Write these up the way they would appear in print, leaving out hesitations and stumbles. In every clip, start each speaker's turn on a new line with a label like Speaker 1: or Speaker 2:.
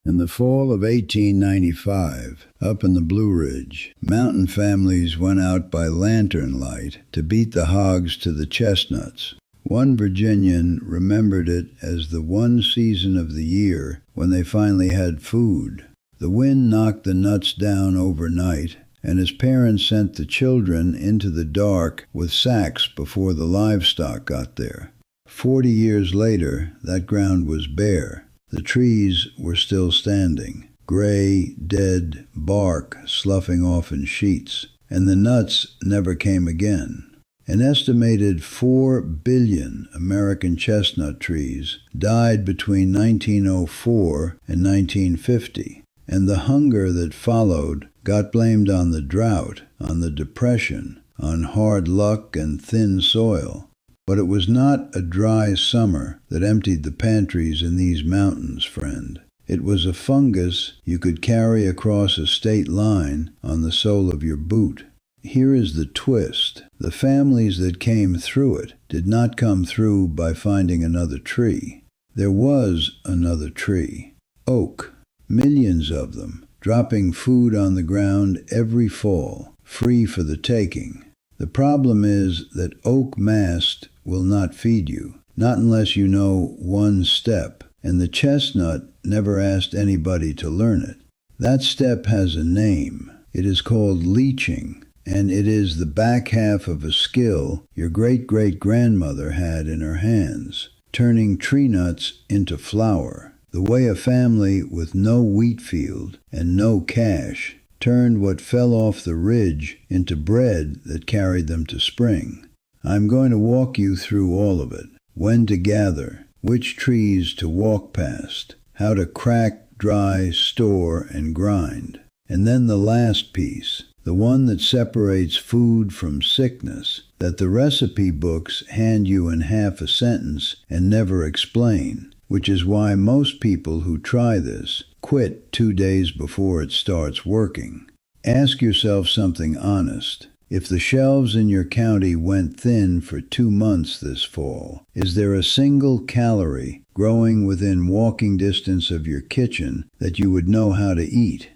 Speaker 1: In the fall of 1895, up in the Blue Ridge, mountain families went out by lantern light to beat the hogs to the chestnuts. One Virginian remembered it as the one season of the year when they finally had food. The wind knocked the nuts down overnight, and his parents sent the children into the dark with sacks before the livestock got there. 40 years later, that ground was bare. The trees were still standing, gray, dead bark sloughing off in sheets, and the nuts never came again. An estimated 4 billion American chestnut trees died between 1904 and 1950, and the hunger that followed got blamed on the drought, on the depression, on hard luck and thin soil. But it was not a dry summer that emptied the pantries in these mountains, friend. It was a fungus you could carry across a state line on the sole of your boot. Here is the twist. The families that came through it did not come through by finding another tree. There was another tree. Oak. Millions of them, dropping food on the ground every fall, free for the taking. The problem is that oak mast will not feed you, not unless you know one step, and the chestnut never asked anybody to learn it. That step has a name. It is called leaching, and it is the back half of a skill your great-great-grandmother had in her hands, turning tree nuts into flour, the way a family with no wheat field and no cash turned what fell off the ridge into bread that carried them to spring. I'm going to walk you through all of it. When to gather, which trees to walk past, how to crack, dry, store, and grind. And then the last piece, the one that separates food from sickness, that the recipe books hand you in half a sentence and never explain, which is why most people who try this quit 2 days before it starts working. Ask yourself something honest. If the shelves in your county went thin for 2 months this fall, is there a single calorie growing within walking distance of your kitchen that you would know how to eat?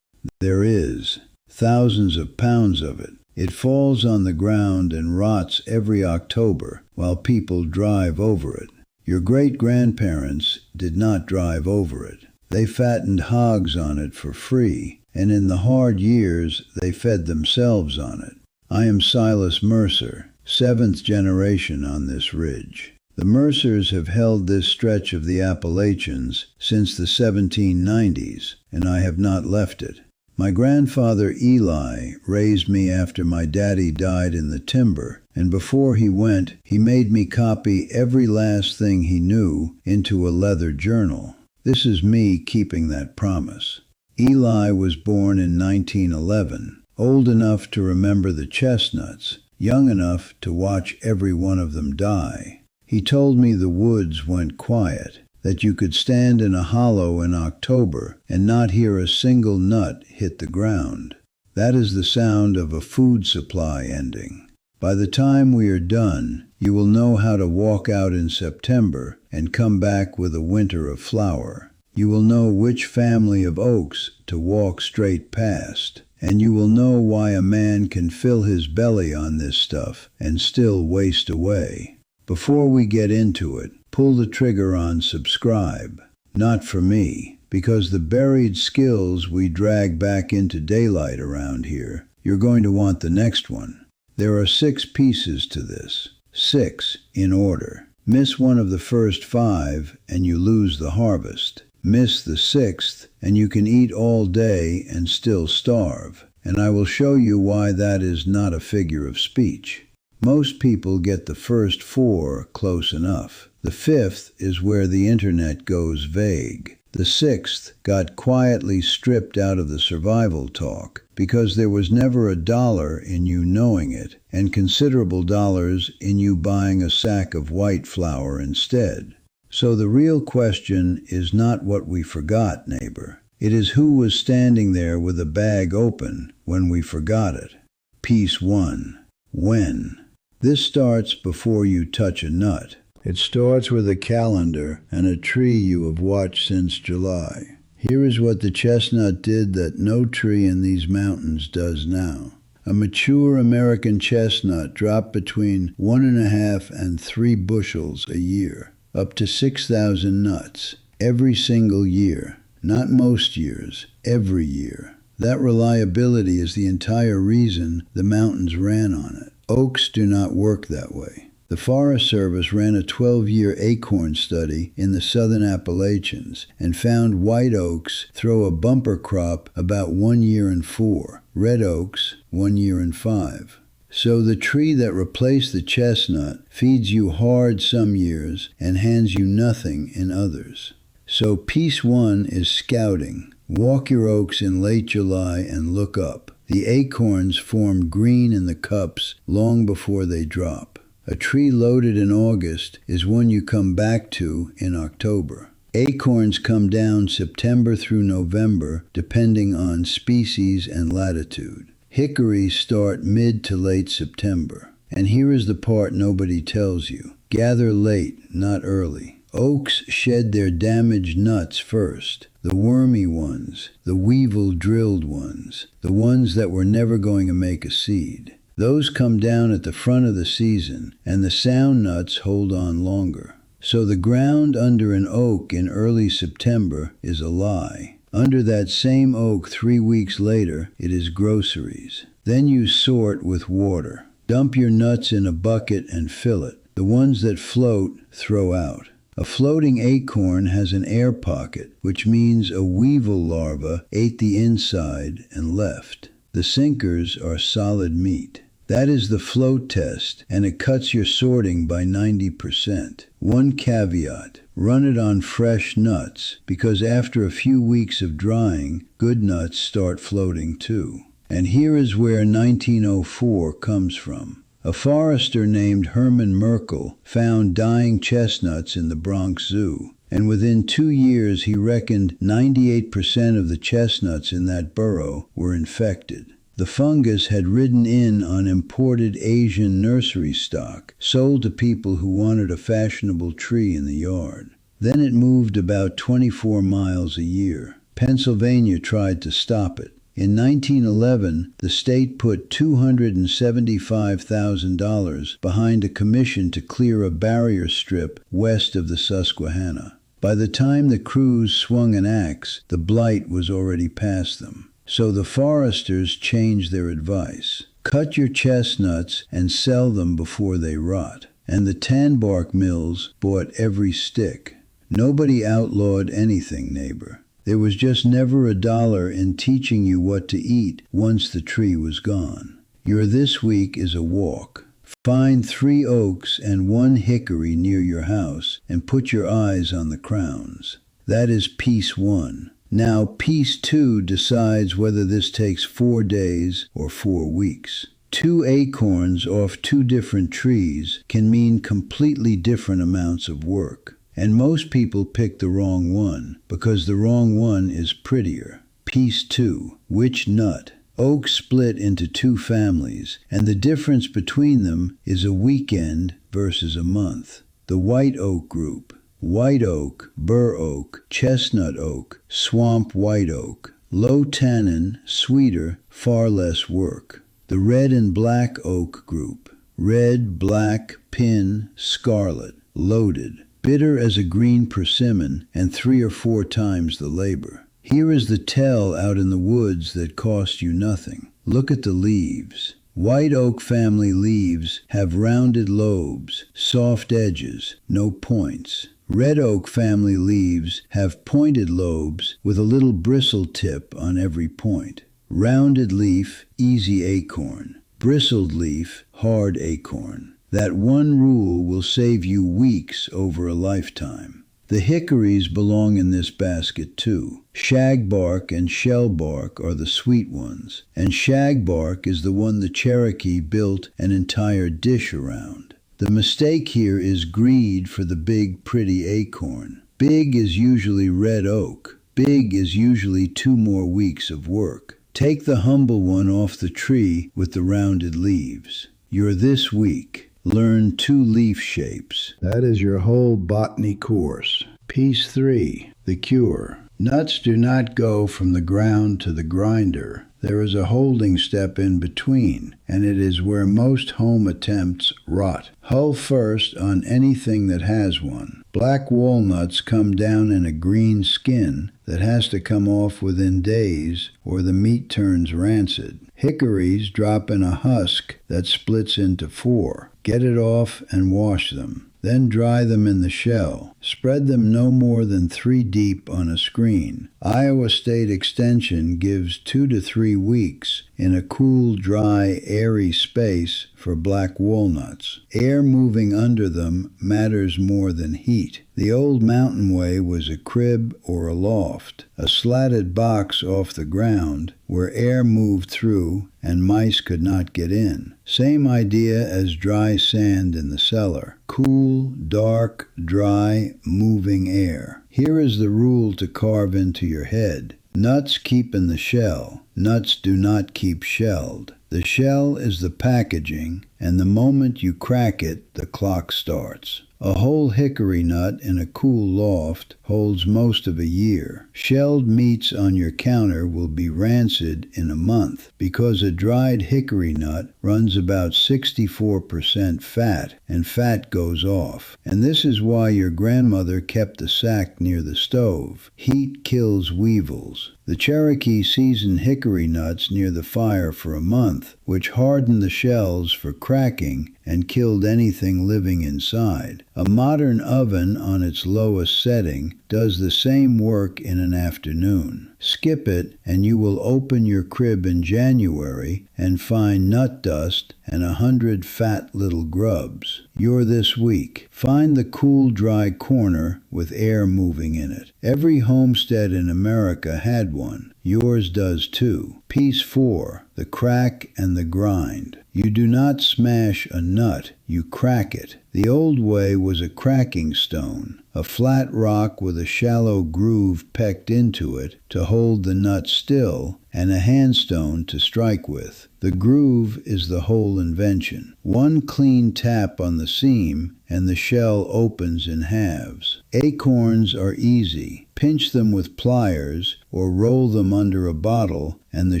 Speaker 1: There is. Thousands of pounds of it. It falls on the ground and rots every October while people drive over it. Your great-grandparents did not drive over it. They fattened hogs on it for free, and in the hard years they fed themselves on it. I am Silas Mercer, 7th generation on this ridge. The Mercers have held this stretch of the Appalachians since the 1790s, and I have not left it. My grandfather Eli raised me after my daddy died in the timber, and before he went, he made me copy every last thing he knew into a leather journal. This is me keeping that promise. Eli was born in 1911, old enough to remember the chestnuts, young enough to watch every one of them die. He told me the woods went quiet, that you could stand in a hollow in October and not hear a single nut hit the ground. That is the sound of a food supply ending. By the time we are done, you will know how to walk out in September and come back with a winter of flour. You will know which family of oaks to walk straight past, and you will know why a man can fill his belly on this stuff and still waste away. Before we get into it, pull the trigger on subscribe. Not for me, because the buried skills we drag back into daylight around here, you're going to want the next one. There are 6 pieces to this. 6 in order. Miss one of the first 5 and you lose the harvest. Miss the 6th and you can eat all day and still starve. And I will show you why that is not a figure of speech. Most people get the first 4 close enough. The 5th is where the internet goes vague. The 6th got quietly stripped out of the survival talk because there was never a dollar in you knowing it and considerable dollars in you buying a sack of white flour instead. So the real question is not what we forgot, neighbor. It is who was standing there with a bag open when we forgot it. Piece 1. When? This starts before you touch a nut. It starts with a calendar and a tree you have watched since July. Here is what the chestnut did that no tree in these mountains does now. A mature American chestnut dropped between 1.5 and 3 bushels a year, up to 6,000 nuts, every single year. Not most years, every year. That reliability is the entire reason the mountains ran on it. Oaks do not work that way. The Forest Service ran a 12-year acorn study in the southern Appalachians and found white oaks throw a bumper crop about 1 year in 4, red oaks 1 year in 5. So the tree that replaced the chestnut feeds you hard some years and hands you nothing in others. So piece 1 is scouting. Walk your oaks in late July and look up. The acorns form green in the cups long before they drop. A tree loaded in August is one you come back to in October. Acorns come down September through November, depending on species and latitude. Hickories start mid to late September. And here is the part nobody tells you. Gather late, not early. Oaks shed their damaged nuts first, the wormy ones, the weevil-drilled ones, the ones that were never going to make a seed. Those come down at the front of the season, and the sound nuts hold on longer. So the ground under an oak in early September is a lie. Under that same oak 3 weeks later, it is groceries. Then you sort with water. Dump your nuts in a bucket and fill it. The ones that float, throw out. A floating acorn has an air pocket, which means a weevil larva ate the inside and left. The sinkers are solid meat. That is the float test, and it cuts your sorting by 90%. One caveat, run it on fresh nuts, because after a few weeks of drying, good nuts start floating too. And here is where 1904 comes from. A forester named Herman Merkel found dying chestnuts in the Bronx Zoo, and within 2 years he reckoned 98% of the chestnuts in that borough were infected. The fungus had ridden in on imported Asian nursery stock, sold to people who wanted a fashionable tree in the yard. Then it moved about 24 miles a year. Pennsylvania tried to stop it. In 1911, the state put $275,000 behind a commission to clear a barrier strip west of the Susquehanna. By the time the crews swung an axe, the blight was already past them. So the foresters changed their advice. Cut your chestnuts and sell them before they rot. And the tanbark mills bought every stick. Nobody outlawed anything, neighbor. There was just never a dollar in teaching you what to eat once the tree was gone. Your this week is a walk. Find 3 oaks and 1 hickory near your house and put your eyes on the crowns. That is piece 1. Now, piece 2 decides whether this takes 4 days or 4 weeks. 2 acorns off 2 different trees can mean completely different amounts of work. And most people pick the wrong one, because the wrong one is prettier. Piece 2. Which nut? Oaks split into 2 families, and the difference between them is a weekend versus a month. The white oak group. White oak, bur oak, chestnut oak, swamp white oak. Low tannin, sweeter, far less work. The red and black oak group. Red, black, pin, scarlet, loaded. Bitter as a green persimmon and 3 or 4 times the labor. Here is the tell out in the woods that cost you nothing. Look at the leaves. White oak family leaves have rounded lobes, soft edges, no points. Red oak family leaves have pointed lobes with a little bristle tip on every point. Rounded leaf, easy acorn. Bristled leaf, hard acorn. That one rule will save you weeks over a lifetime. The hickories belong in this basket too. Shagbark and shellbark are the sweet ones, and shagbark is the one the Cherokee built an entire dish around. The mistake here is greed for the big, pretty acorn. Big is usually red oak. Big is usually 2 more weeks of work. Take the humble one off the tree with the rounded leaves. You're this week. Learn 2 leaf shapes. That is your whole botany course. Piece 3. The cure. Nuts do not go from the ground to the grinder. There is a holding step in between, and it is where most home attempts rot. Hull first on anything that has one. Black walnuts come down in a green skin that has to come off within days or the meat turns rancid. Hickories drop in a husk that splits into 4. Get it off and wash them. Then dry them in the shell. Spread them no more than 3 deep on a screen. Iowa State Extension gives 2 to 3 weeks in a cool, dry, airy space for black walnuts. Air moving under them matters more than heat. The old mountain way was a crib or a loft, a slatted box off the ground where air moved through and mice could not get in. Same idea as dry sand in the cellar. Cool, dark, dry, moving air. Here is the rule to carve into your head. Nuts keep in the shell. Nuts do not keep shelled. The shell is the packaging, and the moment you crack it, the clock starts. A whole hickory nut in a cool loft holds most of a year. Shelled meats on your counter will be rancid in a month because a dried hickory nut runs about 64% fat, and fat goes off. And this is why your grandmother kept the sack near the stove. Heat kills weevils. The Cherokee seasoned hickory nuts near the fire for a month, which hardened the shells for cracking and killed anything living inside. A modern oven on its lowest setting does the same work in an afternoon. Skip it, and you will open your crib in January and find nut dust and 100 fat little grubs. You're this week. Find the cool, dry corner with air moving in it. Every homestead in America had one. Yours does too. Piece 4. The crack and the grind. You do not smash a nut, you crack it. The old way was a cracking stone, a flat rock with a shallow groove pecked into it to hold the nut still, and a handstone to strike with. The groove is the whole invention. One clean tap on the seam, and the shell opens in halves. Acorns are easy. Pinch them with pliers or roll them under a bottle and the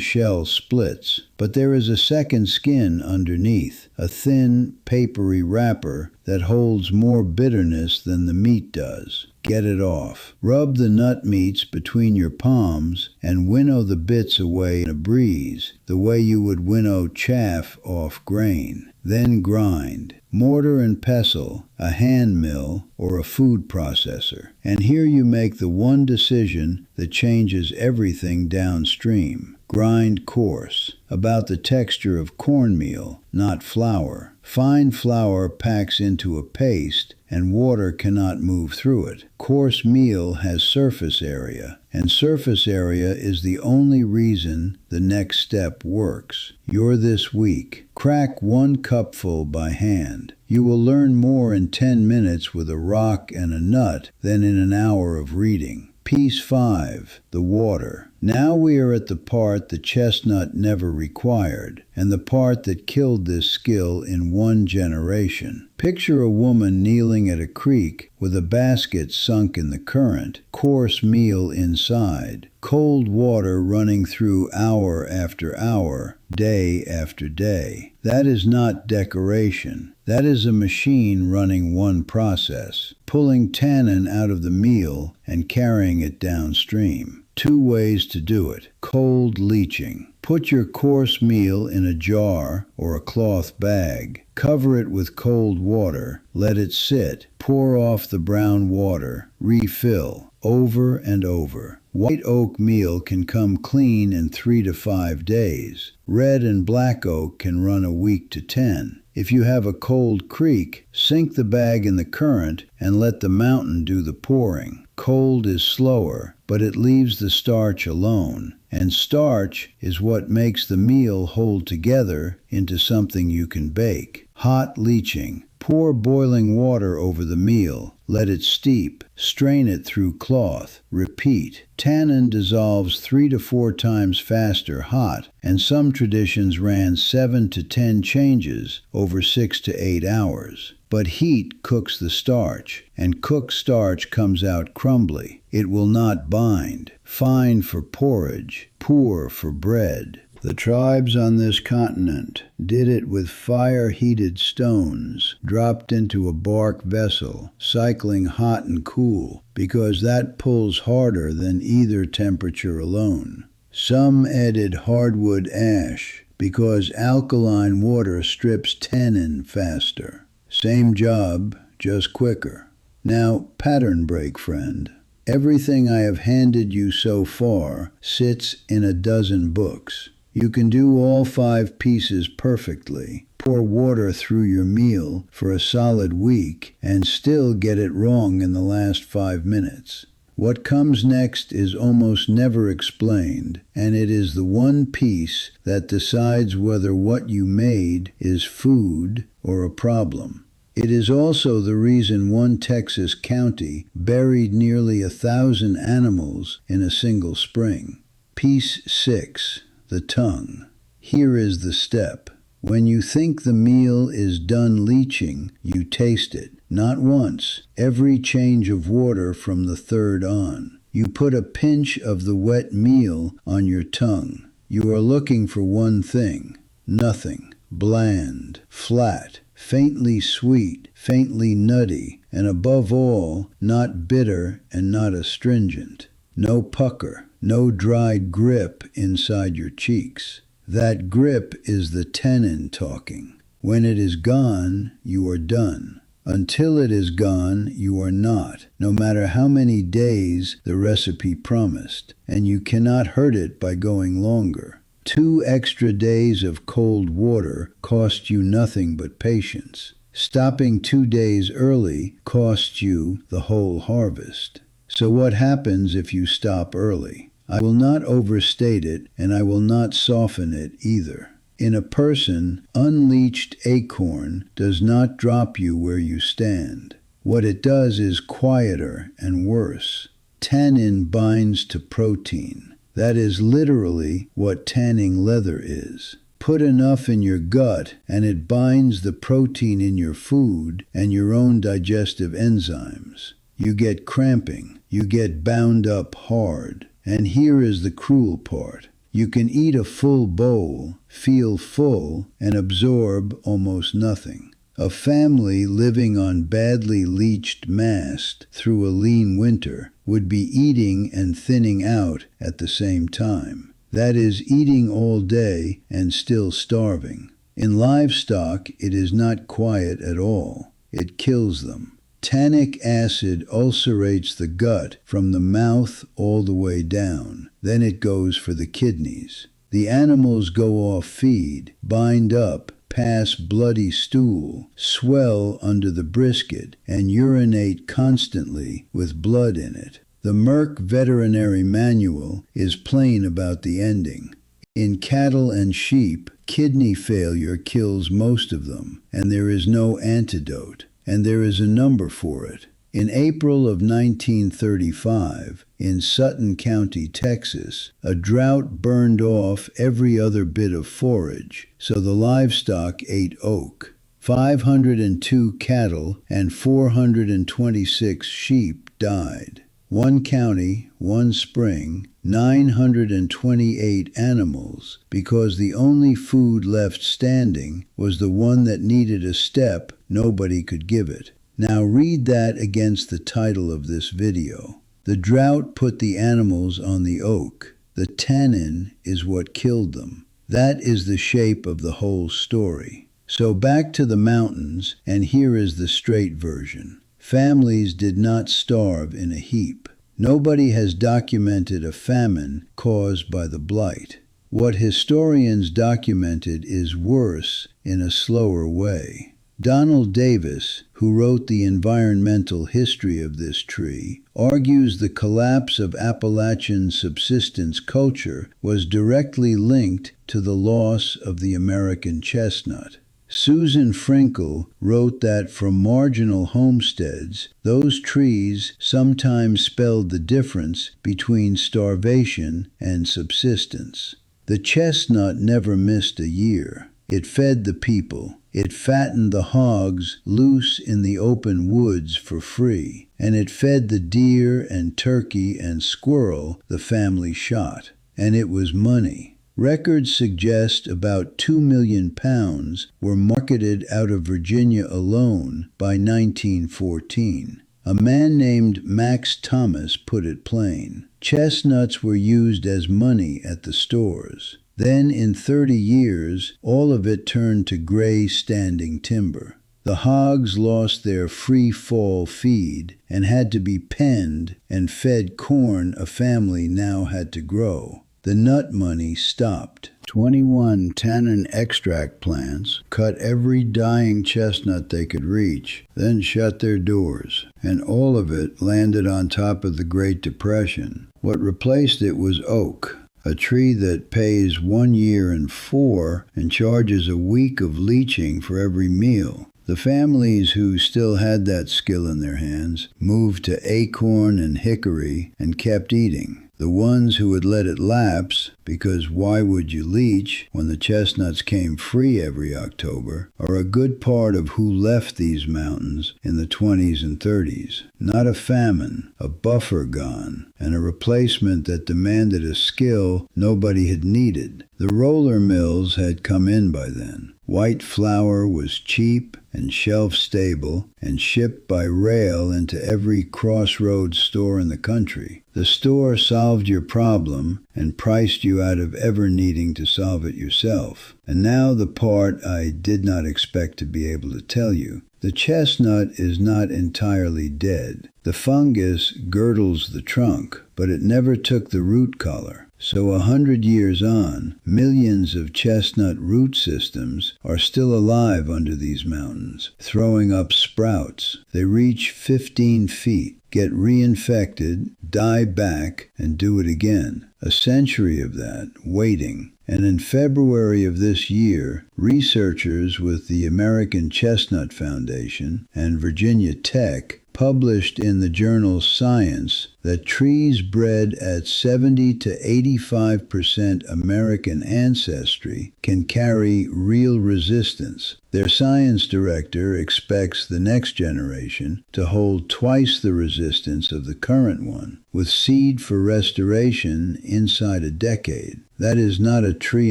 Speaker 1: shell splits. But there is a second skin underneath, a thin, papery wrapper that holds more bitterness than the meat does. Get it off. Rub the nut meats between your palms and winnow the bits away in a breeze, the way you would winnow chaff off grain. Then grind. Mortar and pestle, a hand mill, or a food processor. And here you make the one decision that changes everything downstream. Grind coarse, about the texture of cornmeal, not flour. Fine flour packs into a paste, and water cannot move through it. Coarse meal has surface area, and surface area is the only reason the next step works. You're this week. Crack 1 cupful by hand. You will learn more in 10 minutes with a rock and a nut than in an hour of reading. Piece 5. The water. Now we are at the part the chestnut never required, and the part that killed this skill in 1 generation. Picture a woman kneeling at a creek with a basket sunk in the current, coarse meal inside, cold water running through hour after hour, day after day. That is not decoration. That is a machine running one process, pulling tannin out of the meal and carrying it downstream. 2 ways to do it. Cold leaching. Put your coarse meal in a jar or a cloth bag. Cover it with cold water. Let it sit. Pour off the brown water. Refill. Over and over. White oak meal can come clean in 3 to 5 days. Red and black oak can run a week to 10. If you have a cold creek, sink the bag in the current and let the mountain do the pouring. Cold is slower, but it leaves the starch alone. And starch is what makes the meal hold together into something you can bake. Hot leaching. Pour boiling water over the meal. Let it steep. Strain it through cloth. Repeat. Tannin dissolves 3 to 4 times faster hot, and some traditions ran 7 to 10 changes over 6 to 8 hours. But heat cooks the starch, and cooked starch comes out crumbly. It will not bind. Fine for porridge, poor for bread. The tribes on this continent did it with fire-heated stones dropped into a bark vessel, cycling hot and cool, because that pulls harder than either temperature alone. Some added hardwood ash, because alkaline water strips tannin faster. Same job, just quicker. Now, pattern break, friend. Everything I have handed you so far sits in a dozen books. You can do all 5 pieces perfectly, pour water through your meal for a solid week, and still get it wrong in the last 5 minutes. What comes next is almost never explained, and it is the one piece that decides whether what you made is food or a problem. It is also the reason one Texas county buried nearly 1,000 animals in a single spring. Piece 6. The tongue. Here is the step. When you think the meal is done leaching, you taste it. Not once, every change of water from the third on. You put a pinch of the wet meal on your tongue. You are looking for one thing. Nothing. Bland. Flat. Faintly sweet. Faintly nutty. And above all, not bitter and not astringent. No pucker. No dried grip inside your cheeks. That grip is the tannin talking. When it is gone, you are done. Until it is gone, you are not, no matter how many days the recipe promised, and you cannot hurt it by going longer. 2 extra days of cold water cost you nothing but patience. Stopping 2 days early costs you the whole harvest. So what happens if you stop early? I will not overstate it, and I will not soften it either. In a person, unleached acorn does not drop you where you stand. What it does is quieter and worse. Tannin binds to protein. That is literally what tanning leather is. Put enough in your gut, and it binds the protein in your food and your own digestive enzymes. You get cramping. You get bound up hard. And here is the cruel part. You can eat a full bowl, feel full, and absorb almost nothing. A family living on badly leached mast through a lean winter would be eating and thinning out at the same time. That is, eating all day and still starving. In livestock, it is not quiet at all. It kills them. Tannic acid ulcerates the gut from the mouth all the way down. Then it goes for the kidneys. The animals go off feed, bind up, pass bloody stool, swell under the brisket, and urinate constantly with blood in it. The Merck Veterinary Manual is plain about the ending. In cattle and sheep, kidney failure kills most of them, and there is no antidote. And there is a number for it. In April of 1935, in Sutton County, Texas, a drought burned off every other bit of forage, so the livestock ate oak. 502 cattle and 426 sheep died. One county, one spring, 928 animals, because the only food left standing was the one that needed a step nobody could give it. Now read that against the title of this video. The drought put the animals on the oak. The tannin is what killed them. That is the shape of the whole story. So back to the mountains, and here is the straight version. Families did not starve in a heap. Nobody has documented a famine caused by the blight. What historians documented is worse in a slower way. Donald Davis, who wrote the environmental history of this tree, argues the collapse of Appalachian subsistence culture was directly linked to the loss of the American chestnut. Susan Frinkle wrote that from marginal homesteads, those trees sometimes spelled the difference between starvation and subsistence. The chestnut never missed a year. It fed the people. It fattened the hogs loose in the open woods for free. And it fed the deer and turkey and squirrel the family shot. And it was money. Records suggest about 2 million pounds were marketed out of Virginia alone by 1914. A man named Max Thomas put it plain. Chestnuts were used as money at the stores. Then in 30 years, all of it turned to gray standing timber. The hogs lost their free fall feed and had to be penned and fed corn a family now had to grow. The nut money stopped. 21 tannin extract plants cut every dying chestnut they could reach, then shut their doors, and all of it landed on top of the Great Depression. What replaced it was oak, a tree that pays 1 year and 4 and charges a week of leaching for every meal. The families who still had that skill in their hands moved to acorn and hickory and kept eating. The ones who had let it lapse, because why would you leach when the chestnuts came free every October, are a good part of who left these mountains in the 20s and 30s. Not a famine, a buffer gone, and a replacement that demanded a skill nobody had needed. The roller mills had come in by then. White flour was cheap and shelf-stable and shipped by rail into every crossroads store in the country. The store solved your problem and priced you out of ever needing to solve it yourself. And now the part I did not expect to be able to tell you. The chestnut is not entirely dead. The fungus girdles the trunk, but it never took the root color. So 100 years on, millions of chestnut root systems are still alive under these mountains, throwing up sprouts. They reach 15 feet, get reinfected, die back, and do it again. A century of that, waiting. And in February of this year, researchers with the American Chestnut Foundation and Virginia Tech published in the journal Science that trees bred at 70 to 85% American ancestry can carry real resistance. Their science director expects the next generation to hold twice the resistance of the current one, with seed for restoration inside a decade. That is not a tree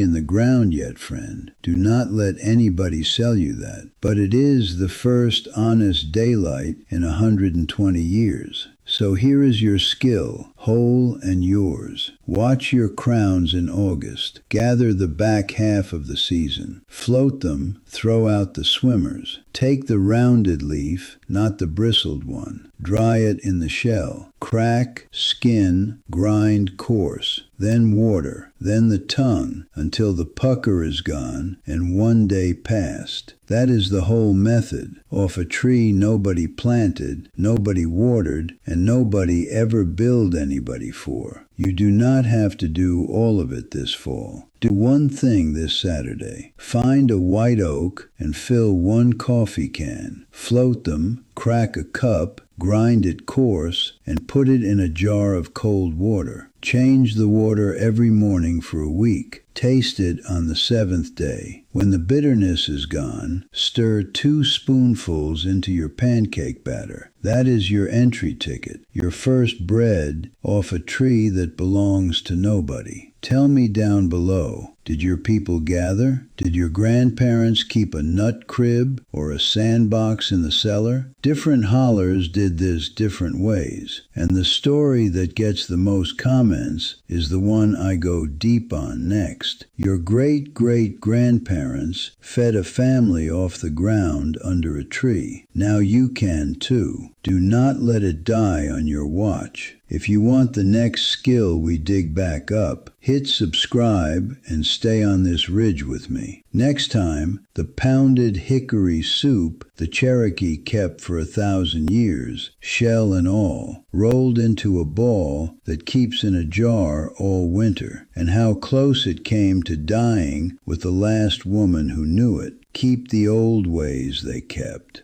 Speaker 1: in the ground yet, friend. Do not let anybody sell you that. But it is the first honest daylight in 120 years. So here is your skill, whole and yours. Watch your crowns in August. Gather the back half of the season. Float them, throw out the swimmers. Take the rounded leaf, not the bristled one. Dry it in the shell. Crack, skin, grind coarse. Then water, then the tongue, until the pucker is gone and 1 day past. That is the whole method, off a tree nobody planted, nobody watered, and nobody ever billed anybody for. You do not have to do all of it this fall. Do one thing this Saturday. Find a white oak and fill 1 coffee can. Float them, crack a cup, grind it coarse, and put it in a jar of cold water. Change the water every morning for a week. Taste it on the 7th day. When the bitterness is gone, stir 2 spoonfuls into your pancake batter. That is your entry ticket, your first bread off a tree that belongs to nobody. Tell me down below, did your people gather? Did your grandparents keep a nut crib or a sandbox in the cellar? Different hollers did this different ways, and the story that gets the most comments is the one I go deep on next. Your great-great-grandparents fed a family off the ground under a tree. Now you can too. Do not let it die on your watch. If you want the next skill we dig back up, hit subscribe and stay on this ridge with me. Next time, the pounded hickory soup the Cherokee kept for 1,000 years, shell and all, rolled into a ball that keeps in a jar all winter, and how close it came to dying with the last woman who knew it. Keep the old ways they kept.